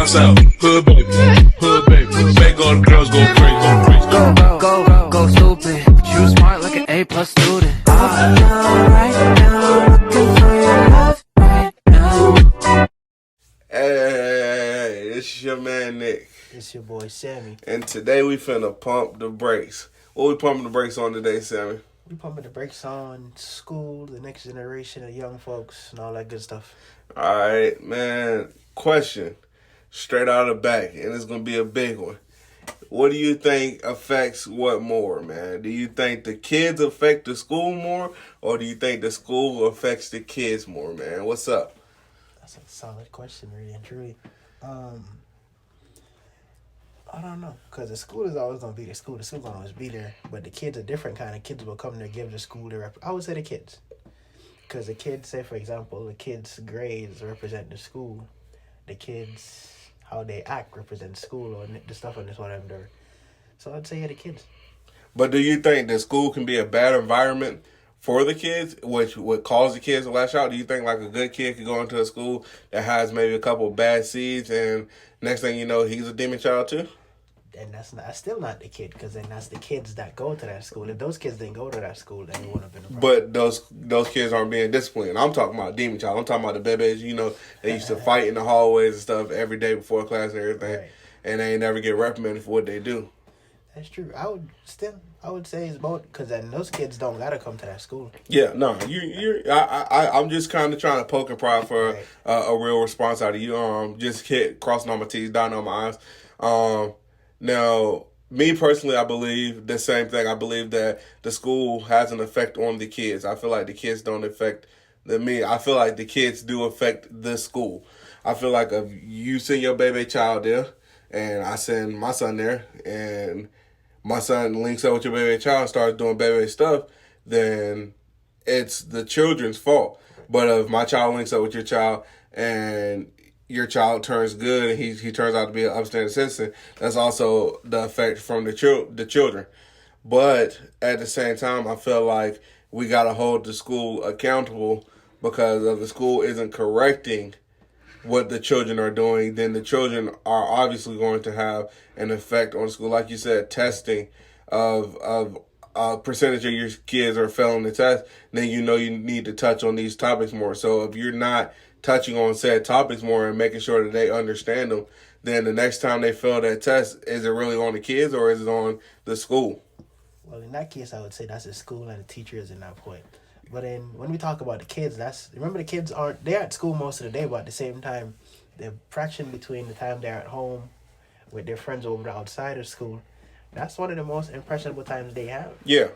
down south. Hood baby, hood baby. Make all the girls go crazy, go crazy. Go stupid. You smart like an A+ student. Right now, looking for your love right now. Hey, it's your man Nick, It's your boy Sammy. and today we finna pump the brakes. What we pumping the brakes on today, Sammy? We pumping the brakes on school, the next generation of young folks, and all that good stuff. All right, man. Question, straight out of the back, and it's gonna be a big one. What do you think affects what more, man? Do you think the kids affect the school more, or do you think the school affects the kids more, man? What's up? That's a solid question, really and truly. I don't know, because the school is always going to be the school. The school going to always be there, but the kids are different kind of kids will come there, give the school their I would say the kids. Because the kids, say for example, the kids' grades represent the school. The kids, how they act represent school, or the stuff on this whatever. So I'd say the kids. But do you think that school can be a bad environment for the kids, which would cause the kids to lash out? Do you think like a good kid could go into a school that has maybe a couple bad seeds, and next thing you know, he's a demon child too? And that's still not the kid, because then that's the kids that go to that school. If those kids didn't go to that school, then it wouldn't have been a problem. But those kids aren't being disciplined. I'm talking about demon child. I'm talking about the bebes. You know, they used to fight in the hallways and stuff every day before class and everything, Right. and they never get reprimanded for what they do. That's true. I would say it's both, because then those kids don't gotta come to that school. Yeah, no, I'm just kind of trying to poke and prod for Right. a real response out of you. Just crossing all my T's, dotting all my I's. Now, me personally, I believe the same thing. I believe that the school has an effect on the kids. I feel like the kids don't affect me. I feel like the kids do affect the school. I feel like if you send your baby child there, and I send my son there, and my son links up with your baby child and starts doing baby stuff, then it's the children's fault. But if my child links up with your child and your child turns good and he turns out to be an upstanding citizen, that's also the effect from the children. But at the same time, I feel like we got to hold the school accountable, because if the school isn't correcting what the children are doing, then the children are obviously going to have an effect on school. Like you said, testing of a percentage of your kids are failing the test, then you know you need to touch on these topics more. So if you're not touching on said topics more and making sure that they understand them, then the next time they fail that test, is it really on the kids or is it on the school? Well, in that case, I would say that's the school and the teachers in that point. But then when we talk about the kids, remember the kids they're at school most of the day, but at the same time, the fraction between the time they're at home with their friends over outside of school, that's one of the most impressionable times they have. Yeah,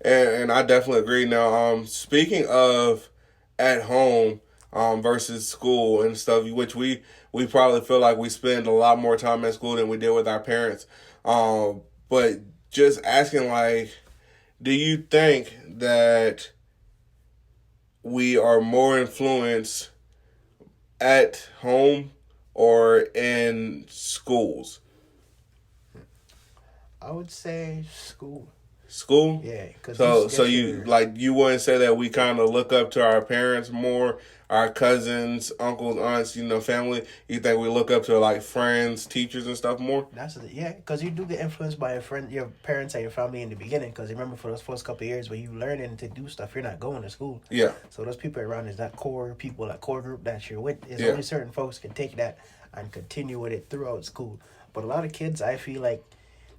and I definitely agree. Now, speaking of at home versus school and stuff, which we probably feel like we spend a lot more time at school than we did with our parents. But just asking, like, do you think that we are more influenced at home or in schools? I would say school. School? Yeah, because So you wouldn't say that we kind of look up to our parents more, our cousins, uncles, aunts, family. You think we look up to like friends, teachers, and stuff more? because you do get influenced by your parents and your family in the beginning. Because remember, for those first couple of years where you learning to do stuff, you're not going to school. Yeah. So those people around is that core people, that core group that you're with. Is Yeah. only certain folks can take that and continue with it throughout school. But a lot of kids, I feel like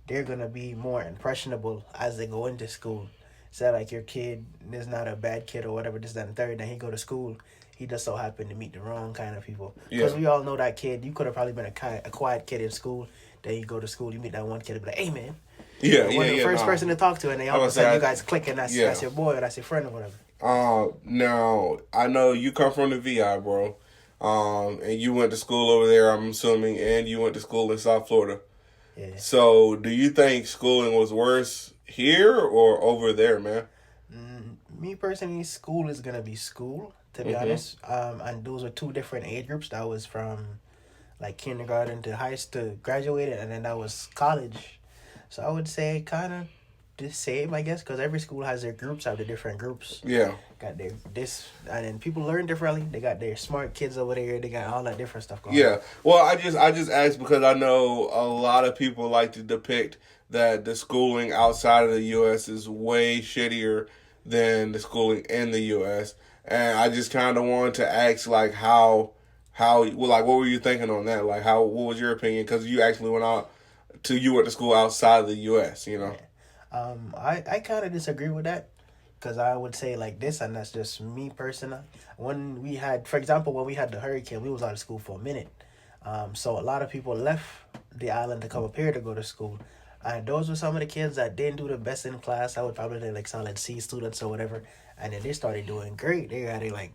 they're gonna be more impressionable as they go into school. Say like your kid is not a bad kid or whatever, this, that, and third, then he go to school. He just so happened to meet the wrong kind of people. Because we all know that kid. You could have probably been a quiet kid in school. Then you go to school, you meet that one kid and be like, hey, man. The first person to talk to, and then all of a sudden you guys click, and that's your boy, or that's your friend or whatever. Now, I know you come from the VI, bro. And you went to school over there, I'm assuming, and you went to school in South Florida. Yeah. So, do you think schooling was worse here or over there, man? Me personally, school is gonna be school, to be honest. And those were two different age groups. That was from like kindergarten to high school, graduated, and then that was college. So I would say kind of the same, I guess, because every school has their groups, have the different groups. Yeah. Got their this, and then people learn differently. They got their smart kids over there. They got all that different stuff going on. Yeah. Well, I just asked because I know a lot of people like to depict that the schooling outside of the U.S. is way shittier than the schooling in the U.S. And I just kind of wanted to ask, like, well, like, what were you thinking on that? Like, what was your opinion? Because you actually you went to school outside of the U.S., you know? I kind of disagree with that because I would say like this, and that's just me personally. When we had, for example, when we had the hurricane, we was out of school for a minute. So a lot of people left the island to come up here to go to school. And those were some of the kids that didn't do the best in class. I would probably like solid C students or whatever. And then they started doing great. They got like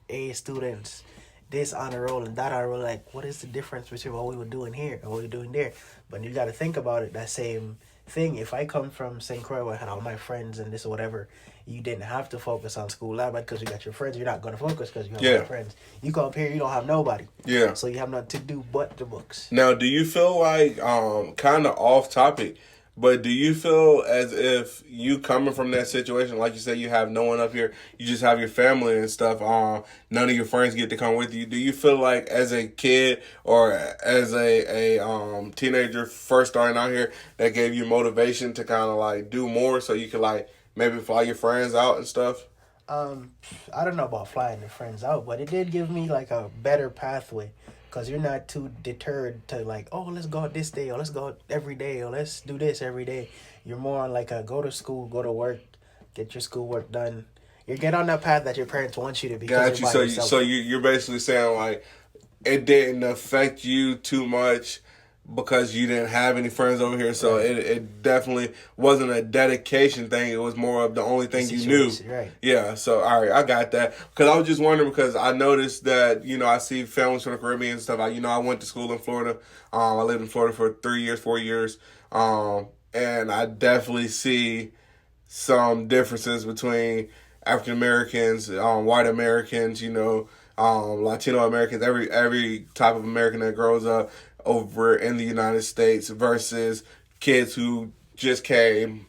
A students, this honor roll and that honor roll. Like, what is the difference between what we were doing here and what we were doing there? But you got to think about it, that same thing. If I come from St. Croix where I had all my friends and this or whatever, you didn't have to focus on school that because you got your friends. You're not going to focus because you have your friends. You come up here, you don't have nobody. Yeah. So you have nothing to do but the books. Now, do you feel like, kind of off topic, but do you feel as if you coming from that situation, like you said, you have no one up here, you just have your family and stuff, none of your friends get to come with you. Do you feel like as a kid or as a teenager first starting out here, that gave you motivation to kind of like do more so you could like maybe fly your friends out and stuff? I don't know about flying your friends out, but it did give me like a better pathway. Because you're not too deterred to like, oh, let's go out this day, or let's go out every day, or let's do this every day. You're more on like a go to school, go to work, get your schoolwork done. You get on that path that your parents want you to be. Got you. So you're basically saying like it didn't affect you too much because you didn't have any friends over here. So it definitely wasn't a dedication thing. It was more of the only thing you knew. Right. Yeah. So, all right, I got that. Because I was just wondering because I noticed that, I see families from the Caribbean and stuff. I went to school in Florida. I lived in Florida for 4 years. And I definitely see some differences between African Americans, white Americans, Latino Americans, every type of American that grows up over in the United States versus kids who just came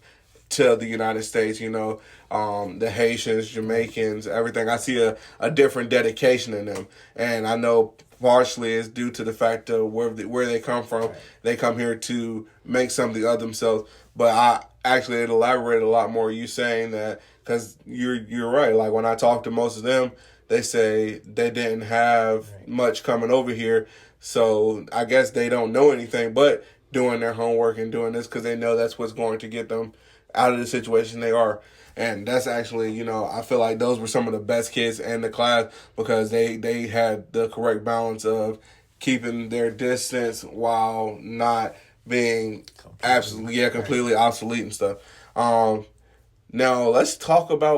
to the United States, the Haitians, Jamaicans, everything. I see a different dedication in them. And I know partially it's due to the fact of where they come from. Right. They come here to make something of themselves. But it elaborated a lot more. You saying that because you're right. Like when I talk to most of them, they say they didn't have much coming over here. So I guess they don't know anything but doing their homework and doing this because they know that's what's going to get them out of the situation they are. And that's actually, I feel like those were some of the best kids in the class because they had the correct balance of keeping their distance while not being completely obsolete and stuff. Now let's separate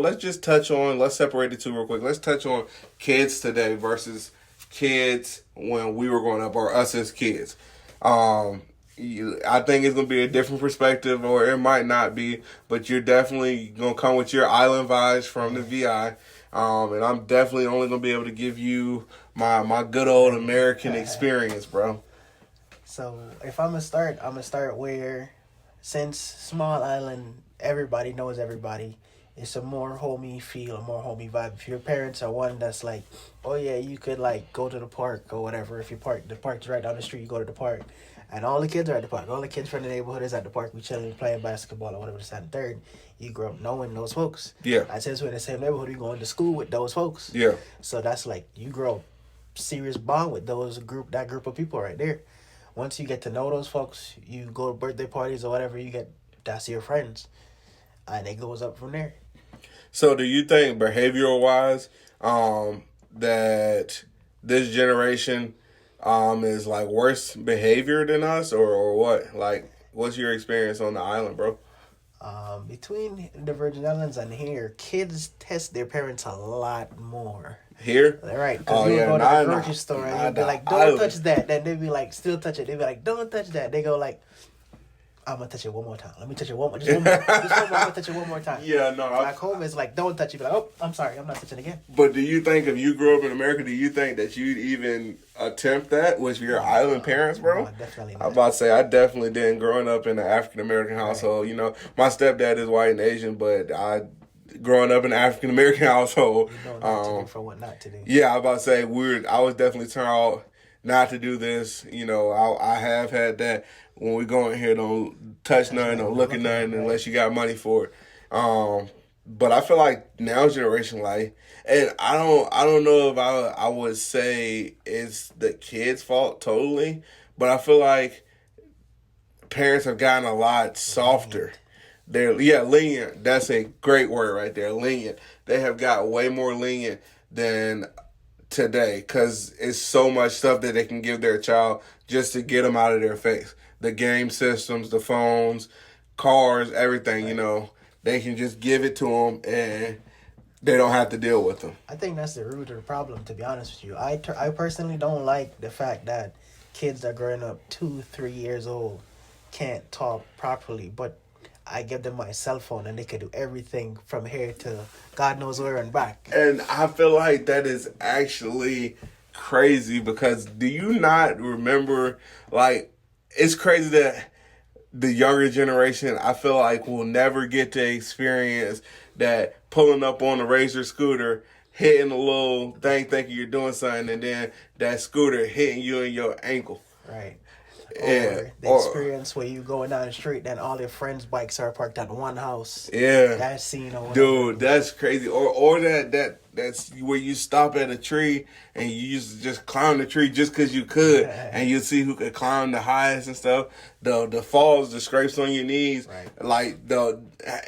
the two real quick. Let's touch on kids today versus kids when we were growing up, or us as kids. I think it's going to be a different perspective, or it might not be, but you're definitely going to come with your island vibes from the VI. And I'm definitely only going to be able to give you my good old American experience, bro. So if I'm going to start where, since small island, everybody knows everybody. It's a more homey feel, a more homey vibe. If your parents are one that's like, oh yeah, you could like go to the park or whatever. If the park's right down the street, you go to the park. And all the kids are at the park. All the kids from the neighborhood is at the park. We chilling, playing basketball or whatever, this, that, and third. You grow up knowing those folks. Yeah. And since we're in the same neighborhood, you going to school with those folks. Yeah. So that's like, you grow up serious bond with that group of people right there. Once you get to know those folks, you go to birthday parties or whatever, that's your friends. And it goes up from there. So do you think behavioral wise, that this generation is like worse behavior than us or what? Like, what's your experience on the island, bro? Between the Virgin Islands and here, kids test their parents a lot more. Here? Right, because you go to the grocery store and you'll be like, don't touch that. Then they'll be like, still touch it. They'll be like, don't touch that. They go like, I'm gonna touch it one more time. Let me touch it one more, just one more, just one more. I'm gonna touch it one more time. Yeah, no. Back home is like, don't touch it. Be like, oh, I'm sorry, I'm not touching again. But do you think if you grew up in America, do you think that you'd even attempt that with your island parents, bro? No, definitely I'm not. about to say I definitely didn't. Growing up in an African American household, you know, my stepdad is white and Asian, but growing up in an African American household, You know not to do for what not to do. yeah, I'm about to say I was definitely taught not to do this. You know, I have had that when we go in here, don't touch nothing, don't look at nothing unless you got money for it. But I feel like now generation, like, and I don't know if I would say it's the kids' fault totally, but I feel like parents have gotten a lot softer. They're lenient. That's a great word right there, lenient. They have got way more lenient than today because it's so much stuff that they can give their child just to get them out of their face. The game systems, the phones, cars, everything. You know, they can just give it to them and they don't have to deal with them. I think that's the root of the problem, to be honest with you. I personally don't like the fact that kids that are growing up 2-3 years old can't talk properly, but I give them my cell phone and they can do everything from here to God knows where and back. And I feel like that is actually crazy because do you not remember, like, it's crazy that the younger generation, I feel like, will never get to experience that pulling up on a Razor scooter, hitting a little thing thinking you're doing something, and then that scooter hitting you in your ankle. Right. Yeah. Or the experience where you going down the street and all your friends' bikes are parked at one house. Yeah. That scene or whatever. Dude, that's crazy. Or that's where you stop at a tree and you used to just climb the tree just because you could, and you see who could climb the highest and stuff. The falls, the scrapes on your knees, Right. like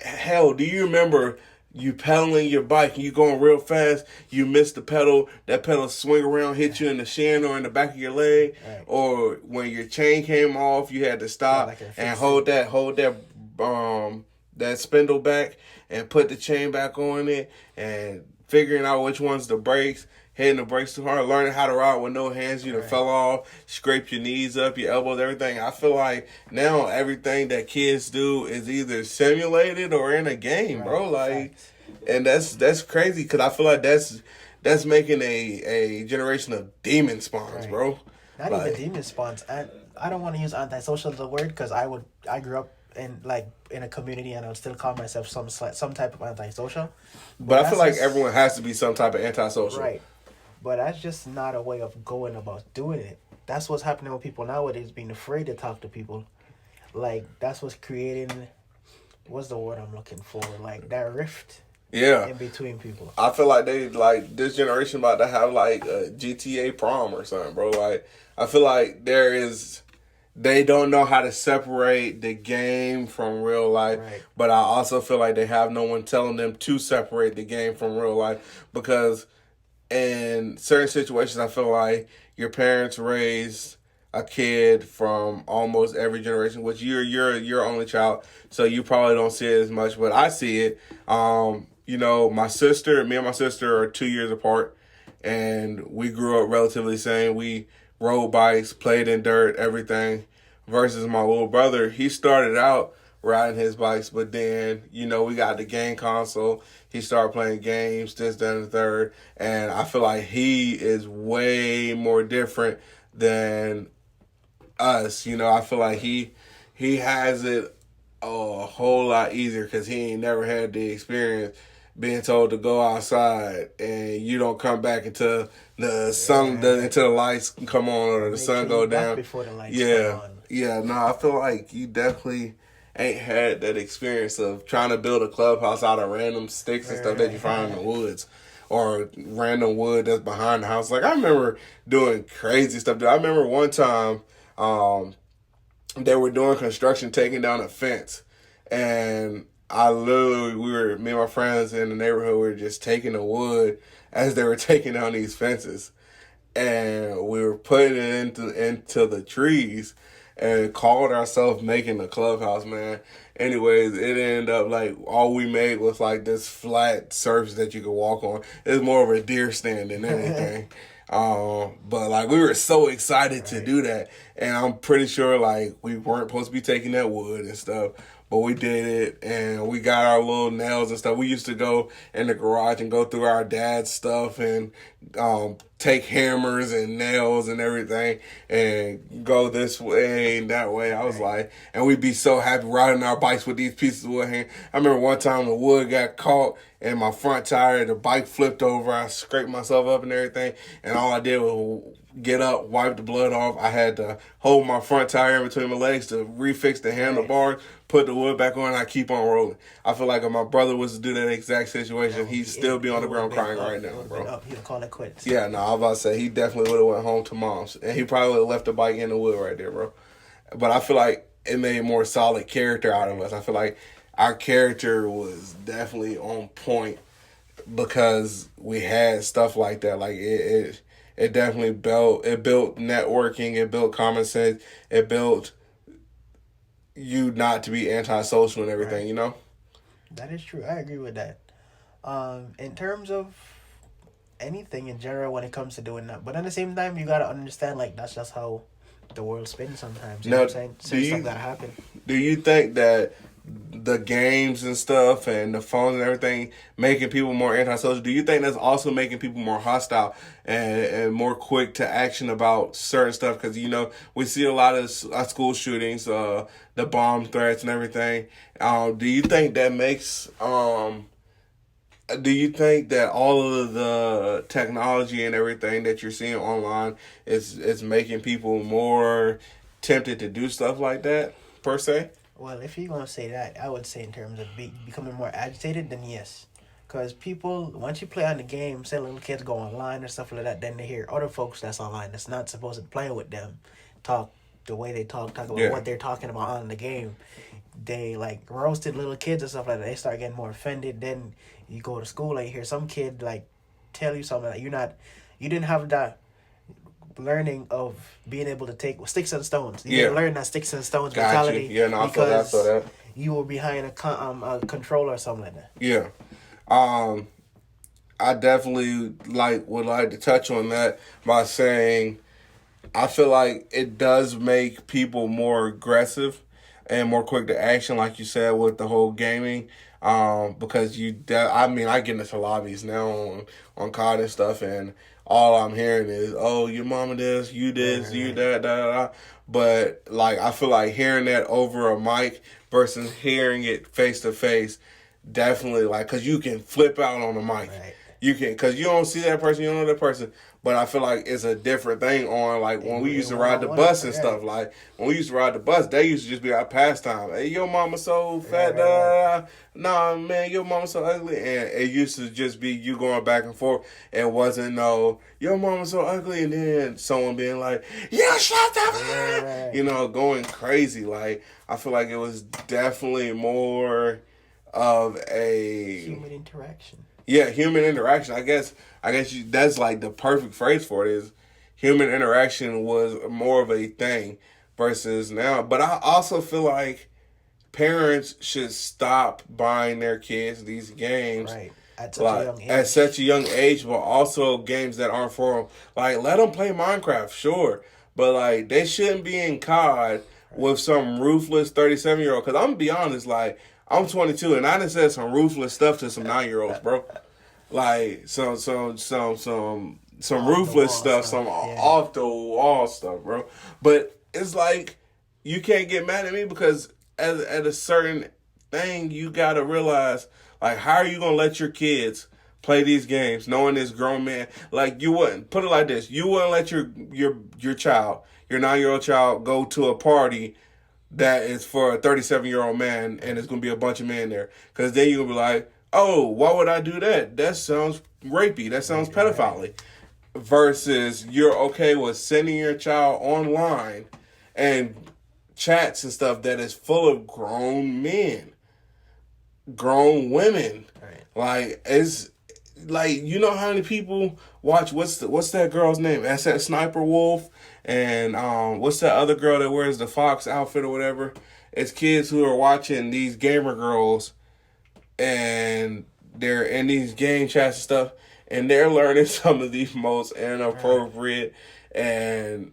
hell. Do you remember you pedaling your bike and you going real fast? You miss the pedal. That pedal swing around, hit you in the shin or in the back of your leg, Right. or when your chain came off, you had to stop like a and fix hold that spindle back and put the chain back on it, and figuring out which one's the brakes, hitting the brakes too hard, learning how to ride with no hands. You done fell off, scrape your knees up, your elbows, everything. I feel like now everything that kids do is either simulated or in a game, bro. Like, Facts. and that's crazy because I feel like that's making a generation of demon spawns, Right. bro. Not Like, even demon spawns. I don't want to use antisocial as a word because I grew up in a community and I would still call myself some type of antisocial. but I feel that's like just- everyone has to be some type of antisocial. Right. But that's just not a way of going about doing it. That's what's happening with people nowadays, being afraid to talk to people. Like, that's what's creating, what's the word I'm looking for? Like, that rift Yeah. in between people. I feel like this generation about to have like a GTA prom or something, bro. Like, I feel like they don't know how to separate the game from real life. Right. But I also feel like they have no one telling them to separate the game from real life, because in certain situations, I feel like your parents raised a kid from almost every generation, which you're only child, so you probably don't see it as much, but I see it. You know, me and my sister are 2 years apart, and we grew up relatively the same. We rode bikes, played in dirt, everything. Versus my little brother, he started out riding his bikes, but then, you know, we got the game console. He started playing games, this, that, and the third. And I feel like he is way more different than us. You know, I feel like he has it a whole lot easier because he ain't never had the experience being told to go outside and you don't come back until the sun, until the lights come on or the sun go down. Before the lights Yeah. come on. Yeah, no, I feel like you definitely ain't had that experience of trying to build a clubhouse out of random sticks and stuff that you find in the woods, or random wood that's behind the house. Like, I remember doing crazy stuff. I remember one time they were doing construction, taking down a fence, and me and my friends in the neighborhood were just taking the wood as they were taking down these fences, and we were putting it into the trees, and called ourselves making a clubhouse, man. Anyways, it ended up like all we made was like this flat surface that you could walk on. It was more of a deer stand than anything. But like we were so excited to do that, and I'm pretty sure like we weren't supposed to be taking that wood and stuff, but we did it, and we got our little nails and stuff. We used to go in the garage and go through our dad's stuff and take hammers and nails and everything and go this way and that way. I was like, and we'd be so happy riding our bikes with these pieces of wood. I remember one time the wood got caught in my front tire, the bike flipped over, I scraped myself up and everything, and all I did was get up, wipe the blood off. I had to hold my front tire in between my legs to refix the handlebar, put the wood back on, and I keep on rolling. I feel like if my brother was to do that exact situation, he'd still be on the ground crying right now, bro. He'd call it quits. Yeah, no, I was about to say, he definitely would have went home to mom's, and he probably would have left the bike in the wood right there, bro. But I feel like it made more solid character out of us. I feel like our character was definitely on point because we had stuff like that. Like it definitely built networking, it built common sense, it built you not to be antisocial and everything, you know? That is true. I agree with that. In terms of anything in general when it comes to doing that. But at the same time, you gotta understand, like, that's just how the world spins sometimes. You know what I'm saying? Certain stuff gotta happen. Do you think that the games and stuff and the phones and everything making people more antisocial, do you think that's also making people more hostile and more quick to action about certain stuff? Because, you know, we see a lot of school shootings, the bomb threats and everything. Do you think that makes... do you think that all of the technology and everything that you're seeing online is making people more tempted to do stuff like that, per se? Well, if you're going to say that, I would say in terms of becoming more agitated, then yes. Because people, once you play on the game, say little kids go online or stuff like that, then they hear other folks that's online that's not supposed to play with them talk the way they talk about what they're talking about on the game. They, like, roasted little kids and stuff like that. They start getting more offended. Then you go to school and you hear some kid, like, tell you something that you didn't have that learning of being able to take sticks and stones. You didn't learn that sticks and stones mentality. Yeah, no, I feel that. You were behind a controller or something like that. Yeah. I definitely would like to touch on that by saying I feel like it does make people more aggressive and more quick to action, like you said, with the whole gaming. Because I get into lobbies now on COD and stuff, and all I'm hearing is, oh, your mama this, you this, you that, da. But, like, I feel like hearing that over a mic versus hearing it face to face, definitely, like, because you can flip out on the mic. Right. You can, because you don't see that person, you don't know that person. But I feel like it's a different thing on, like, when we used to ride the bus and stuff. Like, when we used to ride the bus, they used to just be our pastime. Hey, your mama so fat, da. Nah, man, your mama so ugly. And it used to just be you going back and forth. It wasn't your mama so ugly, and then someone being like, yeah, shut up, you know, going crazy. Like, I feel like it was definitely more of a human interaction. Yeah, human interaction. I guess that's like the perfect phrase for it is human interaction was more of a thing versus now. But I also feel like parents should stop buying their kids these games. Right. At such a young age. At such a young age, but also games that aren't for them. Like, let them play Minecraft, sure. But, like, they shouldn't be in COD with some ruthless 37-year-old. Because I'm going to be honest, like, I'm 22, and I done said some ruthless stuff to some 9-year-olds, bro. Like, some ruthless stuff, some off the wall stuff, bro. But it's like, you can't get mad at me because at a certain thing, you got to realize, like, how are you going to let your kids play these games knowing this grown man? Like, you wouldn't, put it like this, you wouldn't let your child, your 9-year-old child, go to a party that is for a 37-year-old man and there's going to be a bunch of men there. Because then you're going to be like, oh, why would I do that? That sounds rapey. That sounds pedophile. Versus you're okay with sending your child online and chats and stuff that is full of grown men, grown women. Right. Like, it's like, you know how many people watch, what's that girl's name? That's that Sniper Wolf. And what's that other girl that wears the Fox outfit or whatever? It's kids who are watching these gamer girls and they're in these game chats and stuff. and they're learning some of the most inappropriate. And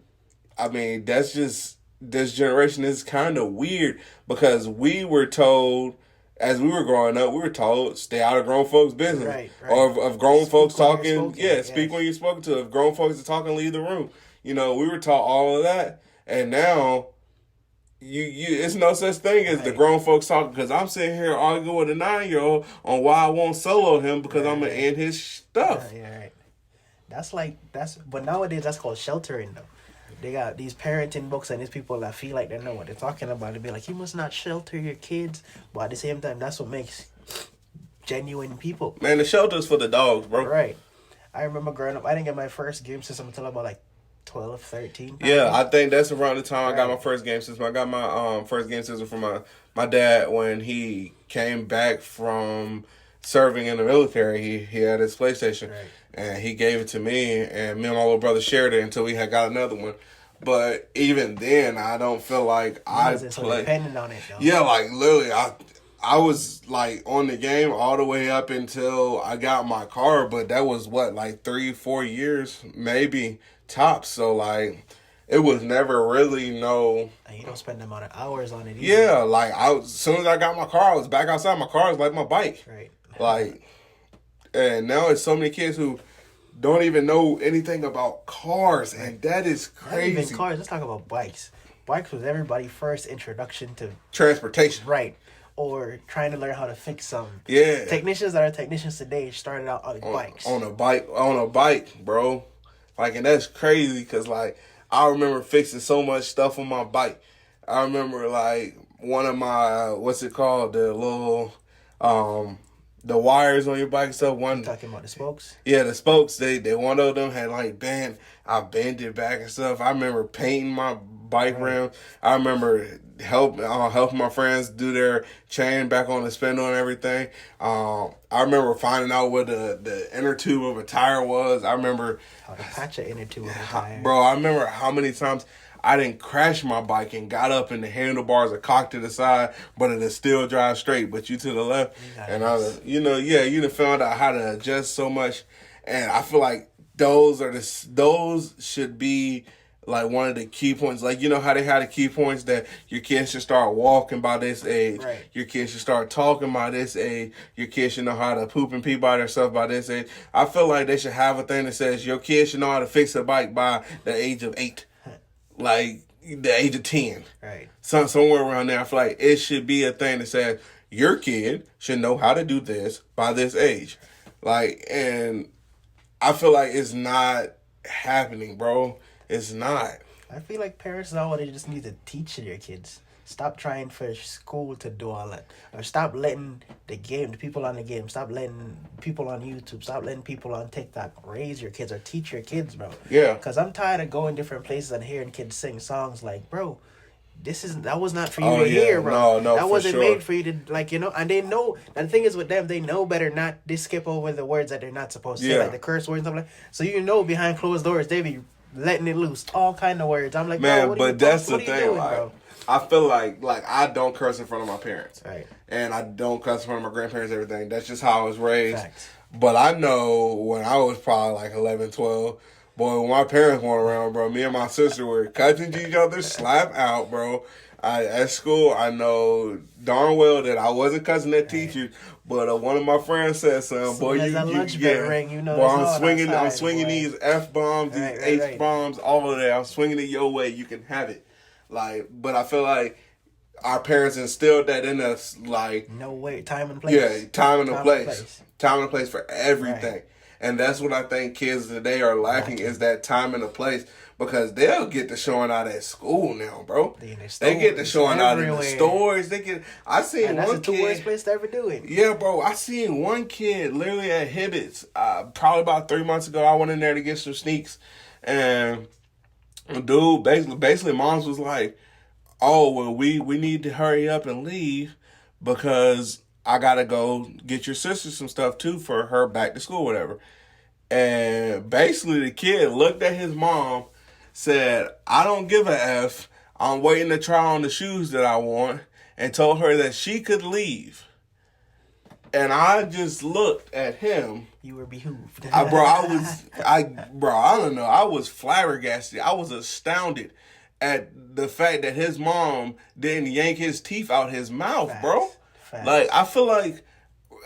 I mean, that's just this generation is kind of weird because we were told. As we were growing up, we were told stay out of grown folks' business, Right. or of grown Speak folks when you're talking. spoken, Yeah, yes. speak when you're spoken to. If grown folks are talking, leave the room. We were taught all of that, and now you it's no such thing as the Right. grown folks talking. Because I'm sitting here arguing with a 9-year-old on why I won't solo him because I'm gonna end his stuff. Yeah, right. But nowadays that's called sheltering though. They got these parenting books and these people that feel like they know what they're talking about. They be like, you must not shelter your kids, but at the same time, that's what makes genuine people. Man, the shelter's for the dogs, bro. Right. I remember growing up, I didn't get my first game system until about like 12, 13. Yeah, I think that's around the time I got Right. my first game system. I got my first game system from my dad when he came back from serving in the military. He had his PlayStation, Right. and he gave it to me, and me and my little brother shared it until we had got another one. But even then, I don't feel like I wasn't so play. dependent on it though. Yeah, like literally, I was like on the game all the way up until I got my car, but that was what, like 3-4 years maybe tops. So like it was never really no. And you don't spend the amount of hours on it either. Yeah, like as soon as I got my car, I was back outside. My car was like my bike. Right. Like, and now it's so many kids who don't even know anything about cars, and that is Not even crazy. cars, let's talk about bikes. Bikes was everybody's first introduction to Transportation. right. Or trying to learn how to fix something. Yeah. Technicians that are technicians today started out on bikes. On a bike, bro. Like, and that's crazy because, like, I remember fixing so much stuff on my bike. I remember, like, one of my, what's it called? The little, the wires on your bike and stuff. One, Talking about the spokes. yeah, the spokes, they one of them had, like, I bent it back and stuff. I remember painting my bike rim. I remember helping my friends do their chain back on the spindle and everything. I remember finding out what the inner tube of a tire was. I remember, How to patch it inner tube of a tire. bro, I remember how many times I didn't crash my bike and got up and the handlebars are cocked to the side, but it'll still drive straight, but you to the left. Nice. And you done found out how to adjust so much. And I feel like those should be like one of the key points. Like, you know how they had the key points that your kids should start walking by this age. Right. Your kids should start talking by this age. Your kids should know how to poop and pee by themselves by this age. I feel like they should have a thing that says your kids should know how to fix a bike by the age of 8. Like the age of 10. Right. Somewhere around there. I feel like it should be a thing that says your kid should know how to do this by this age. Like, and I feel like it's not happening, bro. It's not. I feel like parents nowadays just need to teach their kids. Stop trying for school to do all that. Or stop letting the people on the game, stop letting people on YouTube, stop letting people on TikTok raise your kids or teach your kids, bro. Yeah. Because I'm tired of going different places and hearing kids sing songs like, bro, that was not for you Oh, to yeah. hear, bro. No, that for wasn't sure. made for you to, like, and they know, and the thing is with them, they know better not, they skip over the words that they're not supposed to say, Yeah. like the curse words and stuff like so behind closed doors, they be letting it loose, all kind of words. I'm like, Man, bro, what but that's the what are you thing. doing, Like, bro? I feel like I don't curse in front of my parents. Right. And I don't cuss in front of my grandparents, everything. That's just how I was raised. Facts. But I know when I was probably like 11, 12, boy, when my parents weren't around, bro, me and my sister were cutting each other slap out, bro. At school, I know darn well that I wasn't cussing at teachers, but one of my friends said something. Boy, Soon as that lunch bell ring, you know boy, it's I'm hard swinging outside, boy. these F bombs, these Right, H right. bombs, all of that. I'm swinging it your way. You can have it. Like, but I feel like our parents instilled that in us, like, No way, time and place. yeah, time and a Time and place. place. Time and a place for everything. Right. And that's what I think kids today are lacking is that time and a place. Because they'll get to showing out at school now, bro. They get to showing out in the everywhere. stores. I seen And that's one the two worst kid. place to ever do it. Yeah, bro. I seen one kid literally at Hibbett's. Probably about 3 months ago. I went in there to get some sneaks, and dude, basically, moms was like, "Oh, well, we need to hurry up and leave because I gotta go get your sister some stuff too for her back to school, whatever." And basically, the kid looked at his mom, said, "I don't give a F. I'm waiting to try on the shoes that I want," and told her that she could leave. And I just looked at him. You were behooved. I don't know. I was flabbergasted. I was astounded at the fact that his mom didn't yank his teeth out his mouth, bro. Facts. Like, I feel like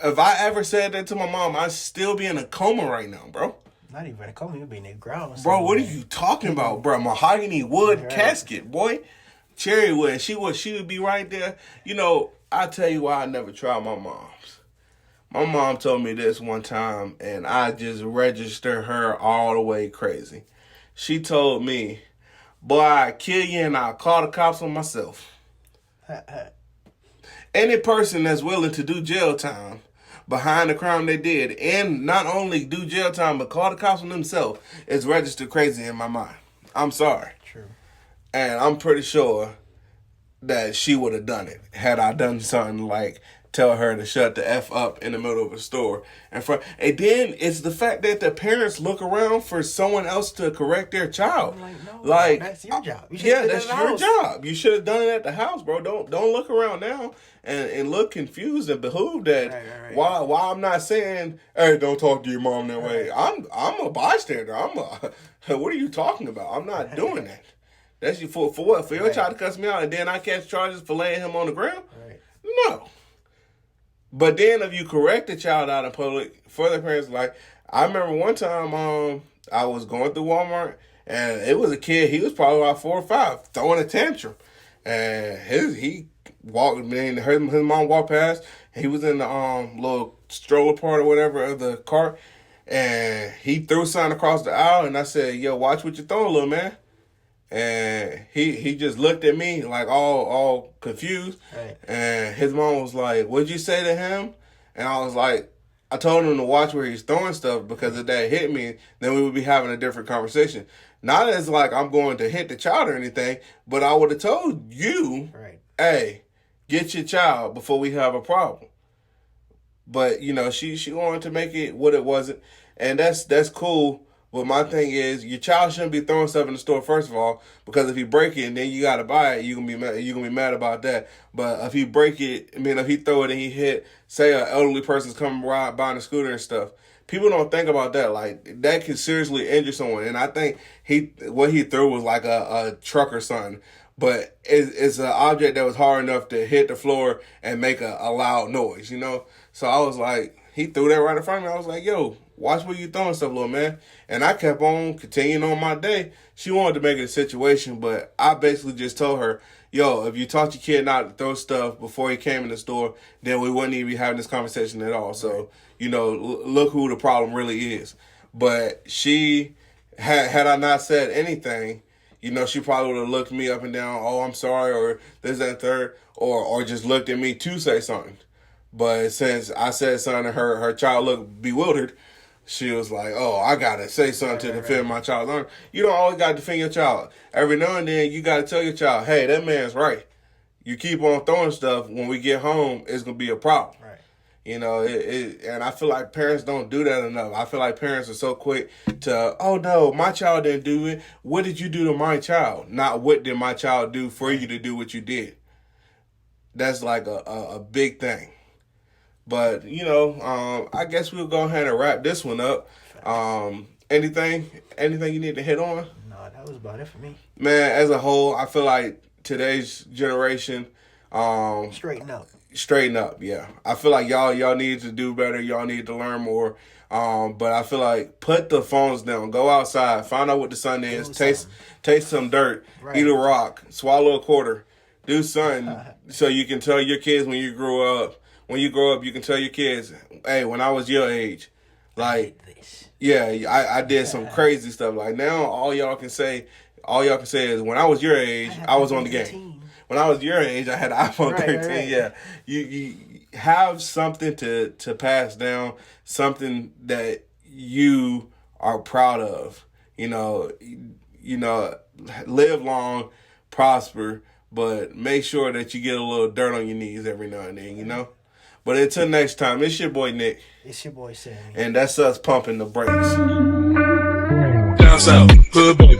if I ever said that to my mom, I'd still be in a coma right now, bro. Not even a coma, you'd be in the ground. Bro, what are you talking about, bro? Mahogany wood casket, boy. Cherry wood. She would be right there. You know, I tell you why I never tried my mom's. My mom told me this one time, and I just registered her all the way crazy. She told me, boy, I'll kill you and I'll call the cops on myself. Any person that's willing to do jail time behind the crime they did, and not only do jail time, but call the cops on themselves, is registered crazy in my mind. I'm sorry. True. And I'm pretty sure that she would have done it had I done something like tell her to shut the F up in the middle of a store. And then it's the fact that the parents look around for someone else to correct their child. I'm like, no, that's your job. That's your job. You should have done it at the house, bro. Don't look around now and look confused and behooved at Right. why I'm not saying, hey, don't talk to your mom that way. I'm a bystander. What are you talking about? I'm not doing that. That's for what? For your child to cuss me out and then I catch charges for laying him on the ground? Right. No. But then if you correct the child out in public, for the parents, like, I remember one time I was going through Walmart and it was a kid, he was probably about 4 or 5, throwing a tantrum. And he walked, his mom walked past, he was in the little stroller part or whatever of the cart, and he threw something across the aisle, and I said, yo, watch what you're throwing, little man. And he just looked at me like all confused. Right. And his mom was like, what'd you say to him? And I was like, I told him to watch where he's throwing stuff because if that hit me, then we would be having a different conversation. Not as like I'm going to hit the child or anything, but I would have told you, Right. hey, get your child before we have a problem. But, you know, she wanted to make it what it wasn't. And that's cool. But my thing is, your child shouldn't be throwing stuff in the store, first of all, because if he break it and then you got to buy it, you're gonna be mad about that. But if he break it, if he throw it and he hit, say an elderly person's coming around buying a scooter and stuff, people don't think about that. Like, that can seriously injure someone. And I think what he threw was like a truck or something. But it's an object that was hard enough to hit the floor and make a loud noise, you know? So I was like, he threw that right in front of me. I was like, yo, watch where you throwing stuff, little man. And I kept on continuing on my day. She wanted to make it a situation, but I basically just told her, yo, if you taught your kid not to throw stuff before he came in the store, then we wouldn't even be having this conversation at all. So, you know, look who the problem really is. But she, had I not said anything, you know, she probably would have looked me up and down, oh, I'm sorry, or this, that, and third, or just looked at me to say something. But since I said something and her child looked bewildered, she was like, oh, I got to say something to defend my child's honor. You don't always got to defend your child. Every now and then, you got to tell your child, hey, that man's right. You keep on throwing stuff, when we get home, it's going to be a problem. Right. You know, and I feel like parents don't do that enough. I feel like parents are so quick to, oh, no, my child didn't do it. What did you do to my child? Not what did my child do for you to do what you did. That's like a big thing. But, you know, I guess we'll go ahead and wrap this one up. Anything you need to hit on? No, that was about it for me. Man, as a whole, I feel like today's generation, straighten up, yeah. I feel like y'all need to do better. Y'all need to learn more. But I feel like put the phones down. Go outside. Find out what the sun is. Taste some dirt. Right. Eat a rock. Swallow a quarter. Do something so you can tell your kids when you grow up. When you grow up, you can tell your kids, hey, when I was your age, like, yeah, I did some crazy stuff. Like, now all y'all can say is, when I was your age, I was on the game. When I was your age, I had an iPhone 13. Right. Yeah, you have something to pass down, something that you are proud of. You know, live long, prosper, but make sure that you get a little dirt on your knees every now and then. You know. But until next time, it's your boy Nick. It's your boy Sammy. And that's us pumping the brakes. Down south, hood baby.